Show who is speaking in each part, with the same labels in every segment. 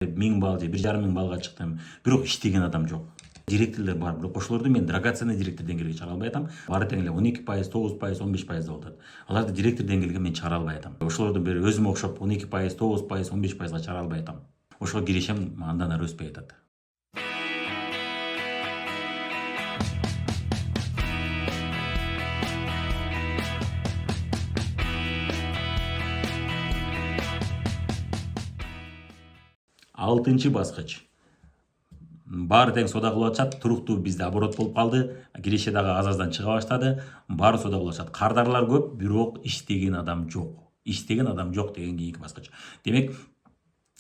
Speaker 1: 1000 балл же 1,5 баллга чыктым, бирок иштеген адам жок. Директорлор бар, бирок ошолорду мен драгоценный директор деңгээлге чыгара албай атам. Баары тең эле 12%, 9%, 15% деп атат. Аларды директор деңгээлге мен чыгара албай атам. Ошолордун бири өзүмө окшоп 12%, 9%, 15%га чыгара албай атам. Ошого киришем андан ары өспөй атат. Алтынчы баскыч. Баары тең сода кылып атышат, туруктуу бизде оборот болуп калды, киреше дагы аз-аздан чыга баштады, баары сода кылып атышат. Кардарлар көп, бирок иштеген адам жок. Иштеген адам жок деген кийинки баскыч. Демек,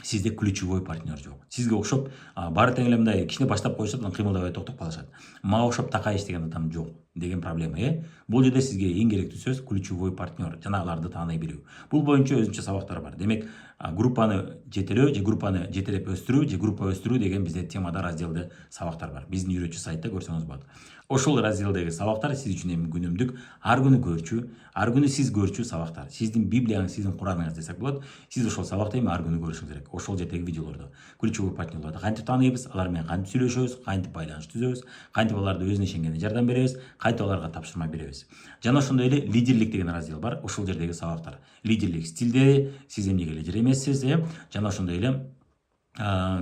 Speaker 1: сизде ключевой партнер жок. Сизге окшоп баары тең эле мындай кичине баштап коюшат, анан кыймылдабай токтоп калышат. Мага окшоп такай иштеген адам жок деген проблема, Бул жерде сизге эң керектүү сөз ключевой партнер, жана аларды тааный билүү. Бул боюнча өзүнчө сабактар бар. Демек, группаны жетелөө же группаны жетелеп өстүрүү же группа өстүрүү деген бизде темада разделде сабактар бар. Биздин үйрөтчү сайтта көрсөңүз болот. Ошол разделдеги сабактар сиз үчүн эми күнүмдүк, ар күнү көрчү, ар күнү сиз көрчү сабактар. Сиздин библияңыз, сиздин Кураныңыз десек болот. Сиз ошол сабакты эми ар күнү көрүшүңүз керек. Ошол жердеги видеолорду, ключевой партнерлорду кантип тааныйбыз, алар менен кантип сүйлөшөбүз, кантип байланыш түзөбүз, кантип аларды өзүнө ишенгенде жардам беребиз, кантип аларга тапшырма беребиз. Жана ошондой эле лидерлик деген раздел бар. Ошол жердеги сабактар. Лидерлик стилдери, сиз эмнеге лидер эмессиз, жана ошондой эле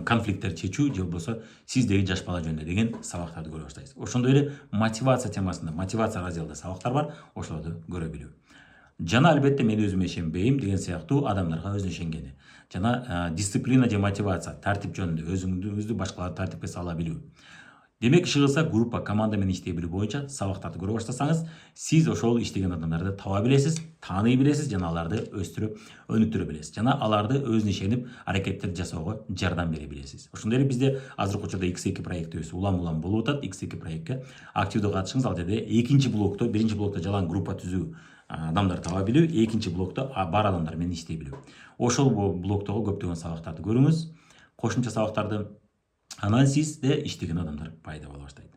Speaker 1: конфликттер чечүү же болбосо сиздеги жаш бала жөнүндө деген сабактарды көрө баштайсыз. Ошондой эле мотивация темасында, мотивация разделде сабактар бар, ошолорду көрө билүү. Жана албетте мен өзүмө ишенбейм деген сыяктуу адамдарга өзүнө ишенгени. Жана дисциплина же мотивация, тартип жөнүндө өзүңүздү башкаларды тартипке сала билүү. Демек, иши кылса группа, команда менен иштей билүү боюнча сабактарды көрө баштасаңыз, сиз ошол иштеген адамдарды таба билесиз, тааный билесиз, жана аларды өстүрүп, өнүктүрө билесиз. Жана аларды өзүнө ишенип аракеттерди жасоого жардам бере билесиз. Ошондой эле бизде азыркы учурда X2 проектибиз улам болуп атат. X2 проектке активдүү катышыңыз. Ал жерде экинчи блокто, биринчи блокто жалаң группа түзүү, адамдар таба билүү, экинчи блокто бар адамдар менен иштей билүү. Ошол блоктогу көптөгөн сабактарды көрүңүз, кошумча сабактарды. Анан сизде иштеген адамдар пайда боло баштайт.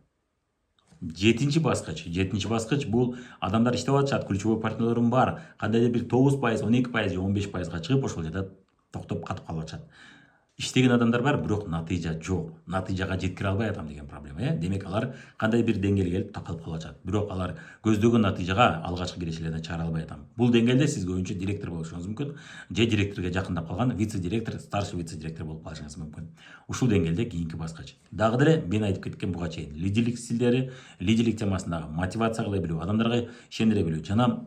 Speaker 1: Жетинчи баскыч бул адамдар иштеп атышат, ключевой партнерлорум бар. Кандайдыр бир 9%, 12% же 15%га чыгып ошол жерде токтоп катып калып атышат. Иштеген адамдар бар, бирок натыйжа жок. Натыйжага жеткире албай атам деген проблема, Демек, алар кандай бир деңгээлге келип такылып калып атышат. Бирок алар көздөгөн натыйжага алгачкы кирешелерден чыгара албай атам. Бул деңгээлде сиз көбүнчө директор болушуңуз мүмкүн, же директорго жакындап калган вице-директор, старший вице-директор болуп калышыңыз мүмкүн. Ушул деңгээлде кийинки баскыч. Дагы деле мен айтып кеткен буга чейин лидерлик стилдери, лидерлик темасындагы мотивация кыла билүү, адамдарга ишендире билүү, жана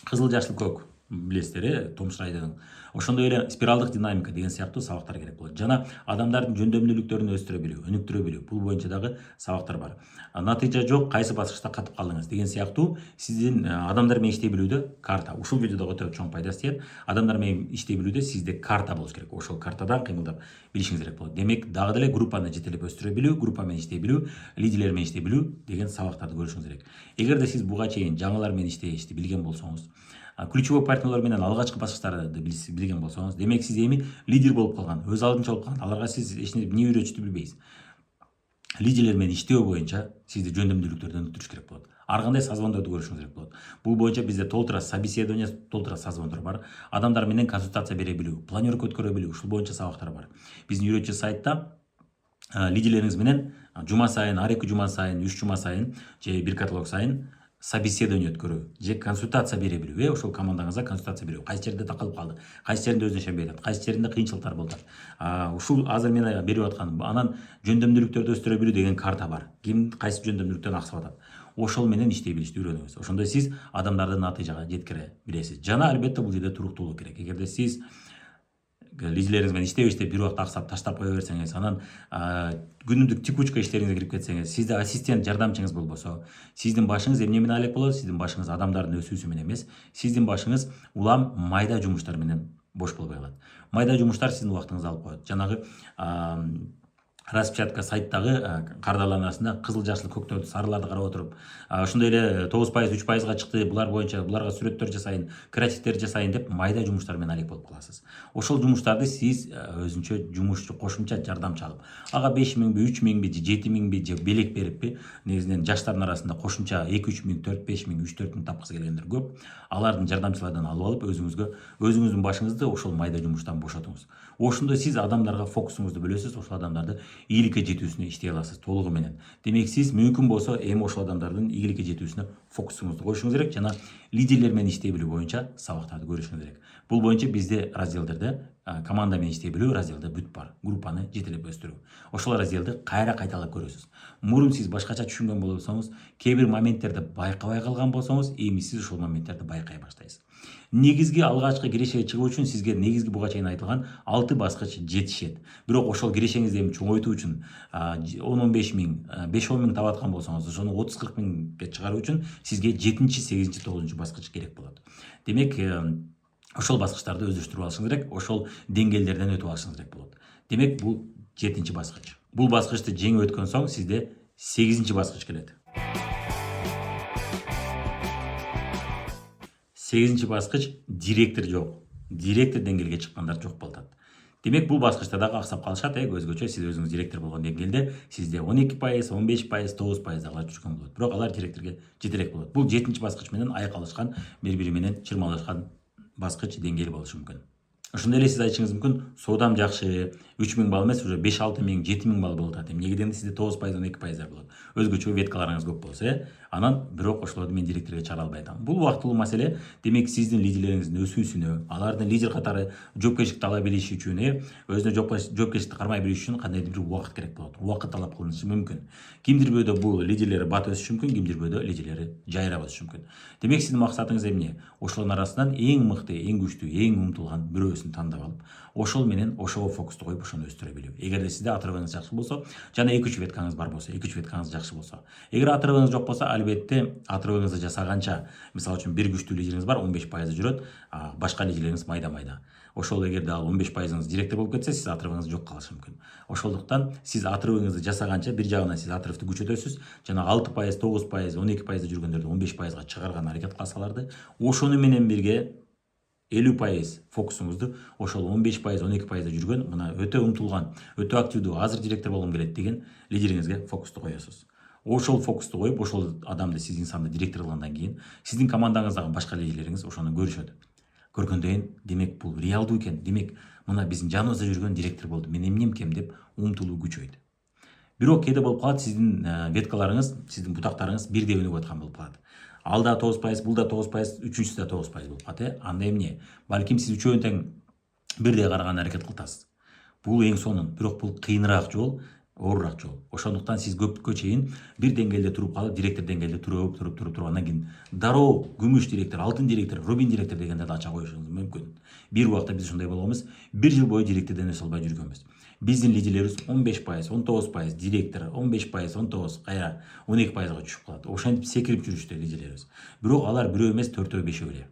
Speaker 1: кызыл жашыл көк билесиздер, Том Шрайдердин. Ошондой эле спиралдык динамика деген сыяктуу сабактар керек болот. Жана адамдардын жөндөмдүүлүктөрүн өстүрө билүү, өнүктүрө билүү. Бул боюнча дагы сабактар бар. Натыйжа жок, кайсы баскычта катып калдыңыз деген сыяктуу сиздин адамдар менен иштей билүүдө карта. Ушул видеодо өтө чоң пайдасы тиет. Адамдар менен иштей билүүдө сизде карта болуш керек. Ошол картадан кыймылдап билишиңиз керек болот. Демек, дагы деле группаны жетелеп өстүрө билүү, группа менен иштей билүү, лидерлер менен иштей билүү деген сабактарды көрүшүңүз керек. Эгерде сиз буга чейин жаңылар менен иштешти билген болсоңуз, ключевой партнерлор менен алгачкы баскычтарды билген болсоңуз, демек сиз эми лидер болуп калган, өз алдынча болуп калган. Аларга сиз эмне үйрөтүштү билбейсиз. Лидерлер менен иштөө боюнча сизди жөндөмдүүлүктөрдөн өтүрүш керек болот. Ар кандай созвондорду көрүшүңүз керек болот. Бул боюнча бизде толтура собеседование, толтура созвондор бар. Адамдар менен консультация бере билүү, планёрка өткөрө билүү, ушул боюнча сабактар бар. Биздин үйрөтчү сайтта лидерлериңиз менен жума сайын, ар 2 жума сайын, 3 жума сайын же бир каталог сайын собеседование өткөрүү же консультация бере билүү, ошол командаңызга консультация берүү. Кайсы жерде такылып калды, кайсы жеринде өзүнө ишенбей атат, кайсы жеринде кыйынчылыктар болуп атат. Ушул азыр мен берип атканым, анан жөндөмдүүлүктөрдү өстүрө билүү деген карта бар. Ким кайсы жөндөмдүүлүктөн аксап атат. Ошол менен иштей билишти үйрөнүңүз. Ошондо сиз адамдарды натыйжага жеткире билесиз. Жана албетте бул жерде туруктуулук керек. Эгерде сиз лидерлериңиз менен иштеп бир убакта аксап таштап кое берсеңиз, анан күнүмдүк текучка иштериңизге кирип кетсеңиз, сизде ассистент, жардамчыңыз болбосо, сиздин башыңыз эмне менен алек болот? Сиздин башыңыз адамдардын өсүүсү менен эмес, сиздин башыңыз улам майда жумуштар менен бош болбой калат. Майда жумуштар сиздин убактыңызды алып коет. Жанагы распечатка сайттагы кардарлардын арасында кызыл жашыл көктөрдү сарыларды карап отуруп ошондой эле 9% 3%га чыкты булар боюнча буларга сүрөттөр жасайын, креативдер жасайын деп майда жумуштар менен алек болуп каласыз. Ошол жумуштарды сиз өзүнчө жумушчу кошумча жардамчы алып ага 5000би 3000би же 7000би же белек бериппи негизинен жаштардын арасында кошумча 2-3 миң 4-5 миң 3-4 миң тапкысы келгендер көп. Алардын жардамчылардан алып алып өзүңүздүн башыңызды ошол майда жумуштан бошотуңуз. Ошондо сиз адамдарга фокусуңузду бөлөсүз, ошол адамдарды ийгиликке жетүүсүнө иштей аласыз толугу менен. Демек сиз мүмкүн болсо эми ошол адамдардын ийгиликке жетүүсүнө фокусуңузду коюшуңуз керек жана лидерлер менен иштей билүү боюнча сабактарды көрүшүңүз керек. Бул боюнча бизде разделдерде команда менен иштей билүү разделде бүт бар. Группаны жетелеп өстүрүү. Ошол разделди кайталап көрөсүз. Мурун сиз башкача түшүнгөн болсоңуз, кээ бир моменттерди байкабай калган болсоңуз, эми сиз ошол моменттерди байкай баштайсыз. Негизги алгачкы кирешеге чыгуу үчүн сизге негизги буга чейин айтылган 6 баскыч жетишет. Бирок ошол кирешеңизди эми чоңойтуу үчүн 10-15 миң, 5-10 миң таап аткан болсоңуз, ошону 30-40 миңге чыгаруу үчүн сизге 7-8-9 баскыч керек болот. Демек, ошол баскычтарды өздөштүрүп алышыңыз керек, ошол деңгээлдерден өтүп алышыңыз керек болот. Демек, бул 7-чи баскыч. Бул баскычты жеңип өткөн соң сизде 8-чи баскыч келет. 8-чи баскыч директор жок. Директор деңгээлге чыккандар жок болот. Демек, бул баскычта дагы аксап калышат, өзгөчө сиз өзүңүз директор болгон деңгээлде сизде 12%, 15%, 9% дагы түшкөн болот. Бирок алар директорго жетелек болот. Бул 7-чи баскыч менен айкалышкан, бири-бири менен чырмалашкан баскыч деңгээл болушу мүмкүн. Ошондой эле сиз айтышыңыз мүмкүн, соодам жакшы, 3 миң балл эмес, уже 5-6 миң, 7 миң балл болуп атат. Эмне дегенде сизде 9%, 12% болот. Өзгөчө веткаларыңыз көп болсо, анан бирок ошолорду мен директорго чыгара албай атам. Бул убактылуу маселе. Демек, сиздин лидерлериңиздин өсүүсүнө, алардын лидер катары жоопкерчиликти ала билиши үчүн, өзүнө жоопкерчиликти кармай билиш үчүн кандайдыр бир убакыт керек болот. Убакыт талап кылынышы мүмкүн. Кимдир бирөөдө бул лидерлери бат өсүшү мүмкүн, кимдир бирөөдө лидерлери жайрап өсүшү мүмкүн. Демек, сиздин максатыңыз эмне? Ошолордун арасынан эң мыкты, эң күчтүү, эң умтулган бирөөсүн тандап алып, ошол менен ошого фокусту коюп, ошону өстүрө билүү. Эгерде сизде отрывыңыз жакшы болсо, жана 2-3 веткаңыз бар болсо, 2-3 веткаңыз жакшы болсо. Эгер отрывыңыз жок болсо, албетте отрывыңызды жасаганча, мисалы үчүн бир күчтүү лидериңиз бар, 15% жүрөт, башка лидерлериңиз майда-майда. Ошол эгерде ал 15%ыңыз директор болуп кетсе, сиз отрывыңыз жок калышы мүмкүн. Ошондуктан сиз отрывыңызды жасаганча бир жагынан сиз отрывды күчөтөсүз, жана 6%, 9%, 12% жүргөндөрдү 15%га чыгарган аракет кылсаларды, ошону менен бирге 50% фокусуңузду ошол 15%, 12% жүргөн, мына өтө умтулган, өтө активдүү, азыр директор болгум келет деген лидериңизге фокусту коесуз. Ошол фокусту коюп, ошол адамды, сиз инсанды директор кылгандан кийин, сиздин командаңыздагы башка лидерлериңиз ошону көрүшөт. Көргөндөн демек, бул реалдуу экен. Демек, мына биздин жаныбызда жүргөн директор болду. Мен эмнемкем деп умтулуу күчөйт. Бирок кээде болуп калат, сиздин веткаларыңыз, сиздин бутактарыңыз бирдей өнүгүп аткан болуп калат. Ал да 9%, бул да 9%, үчүнчүсү да 9% болуп калат. Анда эмне? Балким сиз үчөөнү тең бирдей караганга аракет кылтасыз. Бул эң сонун, бирок бул кыйыныраак жол, оорураак жол. Ошондуктан сиз көпкө чейин бир деңгээлде туруп калып, директор деңгээлде туруп андан кийин дароо күмүш директор, алтын директор, рубин директор дегендерди ача коюшуңуз мүмкүн. Бир убакта биз ошондой болгонбуз. Бир жыл бою директордон өсө албай жүргөнбүз. Биздин лидерлерибиз 15%, 19%, директор 15%, 19%, кайра 12%га түшүп калат. Ошентип секирип жүрүштү лидерлерибиз. Бирок алар бирөө эмес, 4-өө 5-өө эле.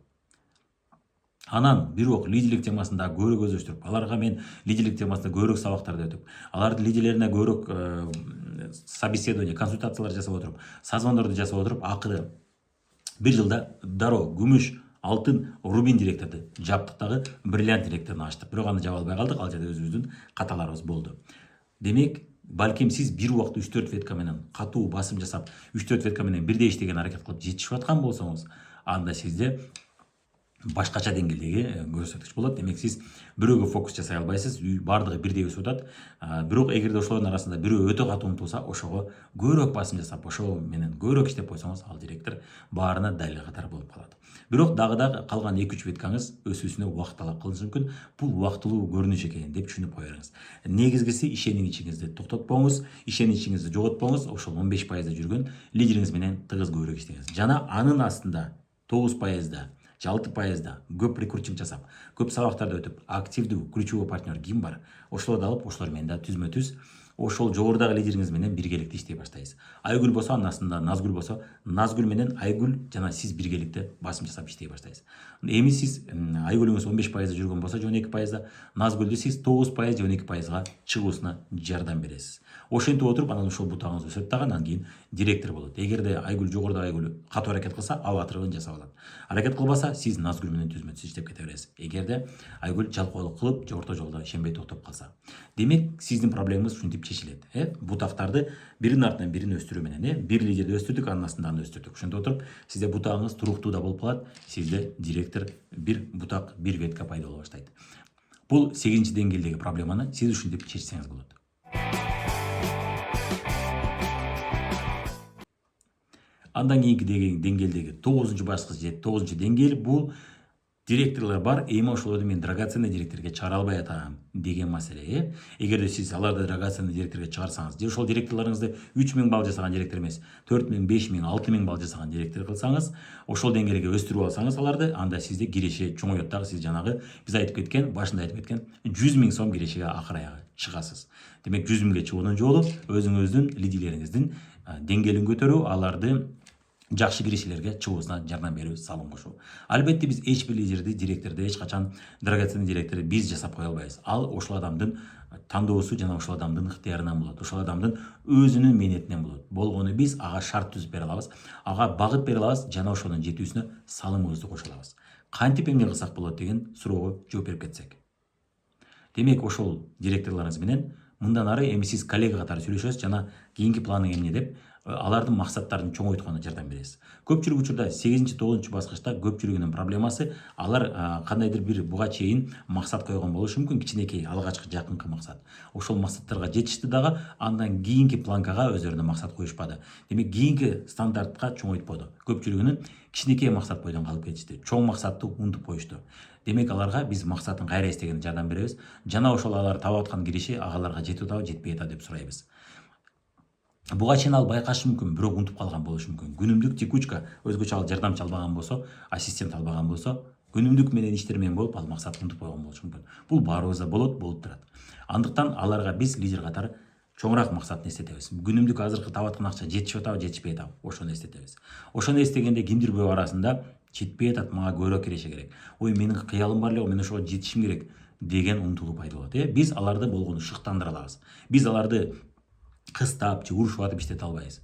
Speaker 1: Анан бирок лидерлик темасында көбүрөөк өздөштүрүп, аларга мен лидерлик темасында көбүрөөк сабактарды өтүп, алардын лидерлерине көбүрөөк собеседование, консультациялар жасап отуруп, созвондорду жасап отуруп, акыры бир жылда дароо күмүш, алтын, рубин директорду жаптык дагы, бриллиант директорун ачтык. Бирок аны жаба албай калдык, ал жерде өзүбүздүн каталарыбыз болду. Демек, балким сиз бир убакта 3-4 ветка менен катуу басым жасап, 3-4 ветка менен бирдей иштеген аракет кылып жетишип аткан болсоңуз, анда сизде башкача деңгээлдеги көрсөткүч болот. Демек, сиз бирөөгө фокус жасай албайсыз, баардыгы бирдей өсүп атат. Бирок эгерде ошолордун арасында бирөө өтө катуу умтулса, ошого көбүрөөк басым жасап, ошо менен көбүрөөк иштеп койсоңуз, ал директор баарына далил катары болуп калат. Бирок дагы калган 2-3 веткаңыз өсүүсүнө убакыт талап кылышы мүмкүн. Бул убактылуу көрүнүш экен деп түшүнүп кое бериңиз. Негизгиси ишенимиңизди токтотпоңуз, ишенимиңизди жоготпоңуз, ошол 15% жүргөн лидериңиз менен тыгыз көбүрөөк иштеңиз. Жана анын астында 9%, 6%да көп рекрутинг жасап, көп сабактарды өтүп, активдүү, ключевой партнер ким бар? Ошолорду алып, ошолор менен да түзмө-түз ошол жогорудагы лидериңиз менен биргеликте иштей баштайсыз. Айгүл болсо, анасында Назгүл болсо, Назгүл менен Айгүл жана сиз биргеликте басым жасап иштей баштайсыз. Эми сиз Айгүлүңүз 15% жүргөн болсо, 12%, Назгүлдү сиз 9%, 12%га чыгуусуна жардам бересиз. Ошентип отуруп, анан ошол бутагыңыз өсөт дагы, анан кийин директор болот. Эгерде Айгүл жогоруда Айгүл катуу аракет кылса, ал атырыбын жасап алат. Аракет кылбаса, сиз Назгүл менен түзмө түз иштеп кете бересиз. Эгерде Айгүл жалкоолук кылып, орто жолдо ишенбей токтоп калса. Демек, сиздин проблемаңыз ушинтип чечилет. Бутактарды биринин артынан бирин өстүрүү менен, бир лидерди өстүрдүк, анын астынан аны өстүрдүк. Ошентип отуруп, сизде бутагыңыз туруктуу да болуп калат. Сизде директор, бир бутак, бир ветка пайда боло баштайт. Бул 8-чи деңгээлдеги проблеманы сиз ушинтип чечсеңиз болот. Андан кийинки деңгээлдеги 9-чу баскыч же 9-чу деңгээл бул директорлор бар, эми ошолорду мен драгоценный директорге чыгара албай атам деген маселе. Эгерде сиз аларды драгоценный директорге чыгарсаңыз, же ошол директорлоруңузду 3000 балл жасаган директор эмес, 4000, 5000, 6000 балл жасаган директор кылсаңыз, ошол деңгээлге өстүрүп алсаңыз аларды, анда сизде киреше чоңойот дагы. Сиз жанагы биз айтып кеткен, башында айтып кеткен 100 000 сом кирешеге акыр аягы чыгасыз. Демек 100 000ге чыгуунун жолу өзүңүздүн лидерлериңиздин деңгээлин көтөрүү, аларды жакшы кирешелерге чыгуусуна жардам берүү, салым кошуу. Албетте биз эч бир лидерди, директорду эч качан драгоценный директорду биз жасап кое албайбыз. Ал ошол адамдын тандоосу жана ошол адамдын ыктыярынан болот. Ошол адамдын өзүнүн мээнетинен болот. Болгону биз ага шарт түзүп бере алабыз, ага багыт бере алабыз жана ошонун жетүүсүнө салымыбызды кошо алабыз. Кантип эмне кылсак болот деген суроого жооп берип кетсек. Демек, ошол директорлоруңуз менен мындан ары эми сиз коллега катары сүйлөшөсүз жана кийинки планың эмне деп алардын максаттарын чоңойтконуна жардам бересиз. Көпчүлүк учурда 8-9 баскычта көпчүлүгүнүн проблемасы алар кандайдыр бир буга чейин максат койгон болушу мүмкүн, кичинекей, алгачкы жакынкы максат. Ошол максаттарга жетишти дагы, андан кийинки планкага өздөрүнө максат коюшпады. Демек, кийинки стандартка чоңойтподу. Көпчүлүгүнүн кичинекей максат бойдон калып кетишти. Чоң максатты унутуп коюшту. Демек, аларга биз максатын кайра эстегенде жардам беребиз. Жана ошол алар таап аткан киреше агаларга жетип атабы, жетпей атабы деп сурайбыз. Буга чейин ал байкашы мүмкүн, бирок унутуп калган болушу мүмкүн. Күнүмдүк текучка, өзгөчө ал жардамчы албаган болсо, ассистент албаган болсо, күнүмдүк менен иштер менен болуп, ал максатын унутуп койгон болушу мүмкүн. Бул баарыбызда болот, болуп турат. Андыктан аларга биз лидер катары чоңураак максатын эстетебиз. Күнүмдүк азыркы таап аткан акча жетишип атабы, жетишпей атабы, ошону эстетебиз. Ошону эстегенде кимдир бирөө арасында жетпей атат, мага көбүрөөк киреше керек. Ой, менин кыялым бар эле, мен ошого жетишим керек деген умтулуу пайда болот. Биз аларды болгону шыктандыра алабыз. Биз аларды кыстап же урушуп атып иштете албайбыз.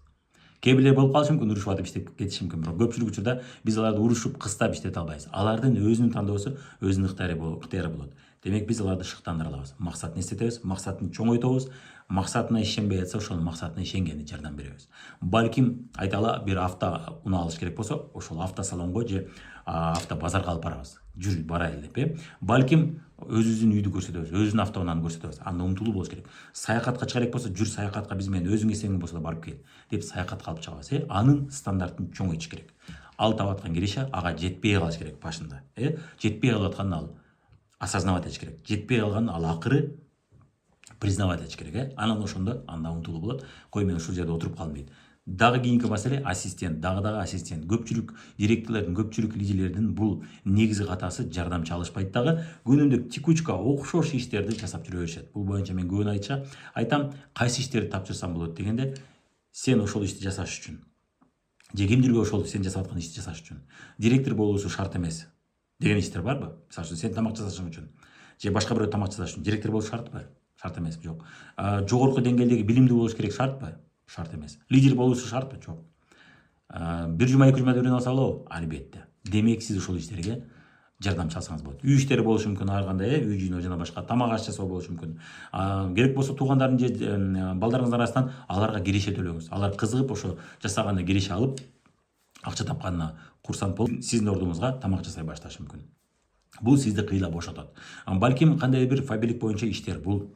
Speaker 1: Кээ бирлер болуп калышы мүмкүн, урушуп атып иштеп кетиши мүмкүн, бирок көпчүлүк учурда биз аларды урушуп, кыстап иштете албайбыз. Алардын өзүнүн тандоосу, өзүнүн ыктыяры болот. Демек, биз аларды шыктандыра алабыз. Максатын эстетебиз, максатын чоңойтобуз, максатына ишенбей атса, ошонун максатына ишенгенде жардам беребиз. Балким, айталы, бир авто унаа алыш керек болсо, ошол автосалонго же автобазарга алып барабыз. Жүр, барайлы деп. Балким, өзүбүздүн үйдү көрсөтөбүз, өзүнүн автоунааны көрсөтөбүз. Анда умтулуу болуш керек. Саякатка чыга керек болсо, жүр саякатка биз менен, өзүң эсегиң болсо да барып кел деп саякатка алып чыгабыз. Анын стандартын чоңойтуш керек. Ал таап аткан киреше ага жетпей калыш керек башында. Жетпей калып атканын ал осознавать этиш керек. Жетпей калганын ал акыры признавать этиш керек. Анан ошондо анда умтулуу болот. Кой, мен ушул жерде отуруп калдым дейт. Дагы кийинки маселе ассистент, дагы ассистент. Көпчүлүк директорлордун, көпчүлүк лидерлердин бул негизги катасы жардамчы алышпайт дагы. Күнүмдүк текучка, окшош иштерди жасап жүрө беришет. Бул боюнча мен көбүн айтам, кайсы иштерди тапшырсам болот дегенде, сен ошол ишти жасаш үчүн же кимдирге ошол сен жасап аткан ишти жасаш үчүн директор болуусу шарт эмес деген иштер барбы? Мисалы үчүн сен тамак жасашың үчүн же башка бирөө тамак жасаш үчүн директор болуш шартпы? Шарт эмес, жок. Жогорку деңгээлдеги билимдүү болуш керек шартпы? Шарт эмес. Лидер болуусу шартпы? Жок. Бир жума 2 жумада үйрөнө алса болобу? Албетте. Демек, сиз ошол иштерге жардамчы алсаңыз болот. Үй иштери болушу мүмкүн, ар кандай, үй жыйноо жана башка, тамак аш жасоо болушу мүмкүн. Керек болсо туугандардын же балдарыңыздын арасынан аларга киреше төлөңүз. Алар кызыгып ошо жасаганда киреше алып, акча тапканына курсант болуп, сиздин ордуңузга тамак жасай башташы мүмкүн. Бул сизди кыйла бошотот. Балким кандайдыр бир фабрик боюнча иштер, бул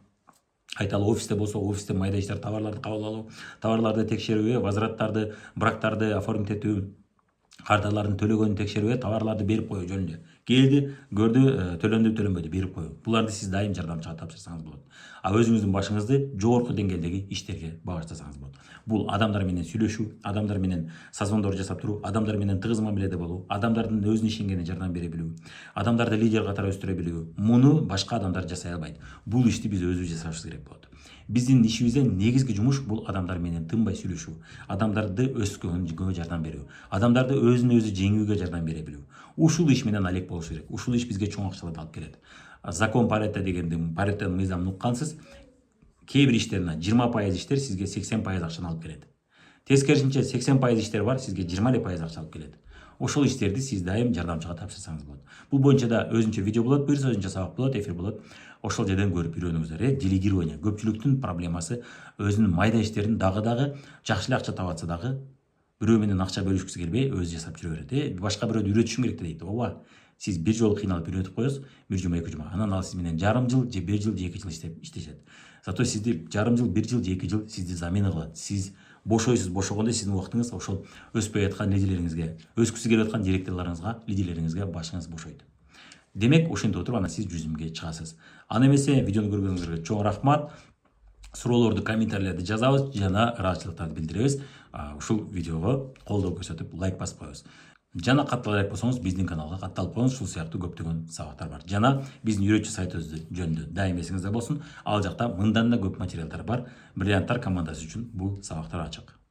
Speaker 1: айталы офисте болсо, офисте майда иштер, товарларды кабыл алуу, товарларды текшерүү, возвраттарды, брактарды оформить этүү, карталардын төлөгөнүн текшерүү, товарларды берип коюу жөнүндө келди, көрдү, төлөндү төлөнбөдү берип коюу. Буларды сиз дайым жардамчыга тапшырсаңыз болот. А өзүңүздүн башыңызды жогорку деңгээлдеги иштерге багыштасаңыз болот. Бул адамдар менен сүйлөшүү, адамдар менен созвондор жасап туруу, адамдар менен тыгыз мамиледе болуу, адамдардын өзүнө ишенгенине жардам бере билүү, адамдарды лидер катары өстүрө билүү. Муну башка адамдар жасай албайт. Бул ишти биз өзүбүз жасашыбыз керек болот. Биздин ишибизде негизги жумуш бул адамдар менен тынбай сүйлөшүү, адамдарды өскөнгө жардам берүү, адамдарды өзүн өзү жеңүүгө жардам бере билүү. Ушул иш менен алек болуш керек. Ушул иш бизге чоң акчаларды алып келет. Закон Паретто дегенди, Пареттонун мыйзамын уккансыз, кээ бир иштерине 20% иштер сизге 80% акчаны алып келет. Тескерисинче 80% иштер бар, сизге 20% акча алып келет. Ошол иштерди сиз дайым жардамчыга тапшырсаңыз болот. Бул боюнча да өзүнчө видео болот, буюрса өзүнчө сабак болот, эфир болот. Ошол жерден көрүп үйрөнүңүздөр. Делегирование. Көпчүлүктүн проблемасы өзүнүн майда иштерин дагы жакшы эле акча таап атса дагы бирөө менен акча бөлүшкүсү келбей өзү жасап жүрө берет. Башка бирөөдү үйрөтүшүң керек дейт. Ооба. Сиз бир жолу кыйналып үйрөтүп коесуз, бир жума, эки жума. Анан ал сиз менен жарым жыл, же бир жыл, же 2 жыл иштешет. Зато сизди жарым жыл, бир жыл, же 2 жыл сизди замена кылат. Сиз бошойсуз, бошогондо сиздин убактыңыз ошол өспөй аткан лидерлериңизге, өскүсү келип аткан директорлоруңузга, лидерлериңизге башыңыз бошойт. Демек, ошентип отуруп анан сиз жүзүмгө чыгасыз. Аны эмесе видеону көргөнүңүзгө чоң рахмат. Суроолорду, комментарийлерди жазабыз жана ыраазычылыктарды билдиребиз. Ушул видеого колдоо көрсөтүп лайк басып коебуз. Жана каттала элек болсоңуз биздин каналга катталып коюңуз. Ушул сыяктуу көптөгөн сабактар бар. Жана биздин үйрөтчү сайтыбыз жөнүндө дайым эсиңизде болсун. Ал жакта мындан да көп материалдар бар. Бриллианттар командасы үчүн бул сабактар ачык.